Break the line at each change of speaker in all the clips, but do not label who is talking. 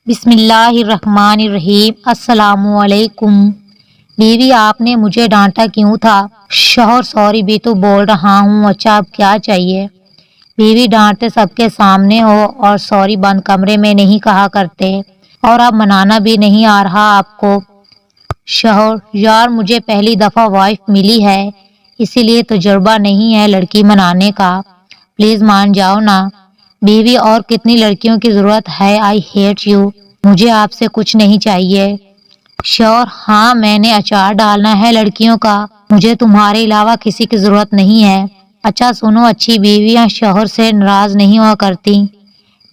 بسم اللہ الرحمن الرحیم۔ السلام علیکم۔ بیوی آپ نے مجھے ڈانٹا کیوں تھا؟ شوہر سوری بھی تو بول رہا ہوں، اچھا اب کیا چاہیے؟ بیوی ڈانٹتے سب کے سامنے ہو اور سوری بند کمرے میں نہیں کہا کرتے، اور اب منانا بھی نہیں آ رہا آپ کو۔ شوہر: یار مجھے پہلی دفعہ وائف ملی ہے، اسی لیے تجربہ نہیں ہے لڑکی منانے کا، پلیز مان جاؤ نا۔ بیوی: اور کتنی لڑکیوں کی ضرورت ہے، آئی ہیٹ یو، مجھے آپ سے کچھ نہیں چاہیے۔ شوہر: ہاں میں نے اچار ڈالنا ہے لڑکیوں کا، مجھے تمہارے علاوہ کسی کی ضرورت نہیں ہے۔ اچھا سنو، اچھی بیویاں شوہر سے ناراض نہیں ہوا کرتی۔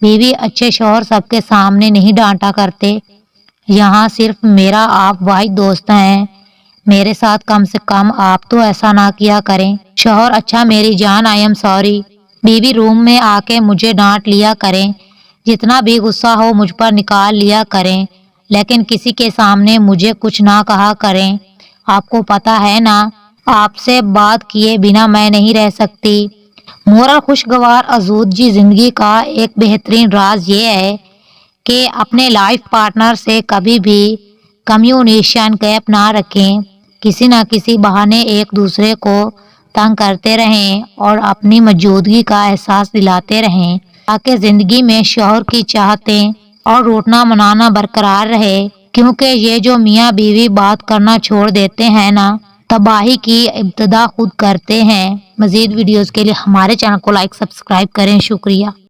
بیوی: اچھے شوہر سب کے سامنے نہیں ڈانٹا کرتے، یہاں صرف میرا آپ واحد دوست ہیں، میرے ساتھ کم سے کم آپ تو ایسا نہ کیا کریں۔ شوہر: اچھا میری جان، آئی ایم سوری۔ بیوی: روم میں آ کے مجھے ڈانٹ لیا کریں، جتنا بھی غصہ ہو مجھ پر نکال لیا کریں، لیکن کسی کے سامنے مجھے کچھ نہ کہا کریں، آپ کو پتہ ہے نا آپ سے بات کیے بنا میں نہیں رہ سکتی۔ مورل: خوشگوار آسودگی زندگی کا ایک بہترین راز یہ ہے کہ اپنے لائف پارٹنر سے کبھی بھی کمیونیکیشن گیپ نہ رکھیں، کسی نہ کسی بہانے ایک دوسرے کو تنگ کرتے رہیں اور اپنی موجودگی کا احساس دلاتے رہیں، تاکہ زندگی میں شوہر کی چاہتیں اور روٹنا منانا برقرار رہے، کیونکہ یہ جو میاں بیوی بات کرنا چھوڑ دیتے ہیں نا، تباہی کی ابتدا خود کرتے ہیں۔ مزید ویڈیوز کے لیے ہمارے چینل کو لائک سبسکرائب کریں، شکریہ۔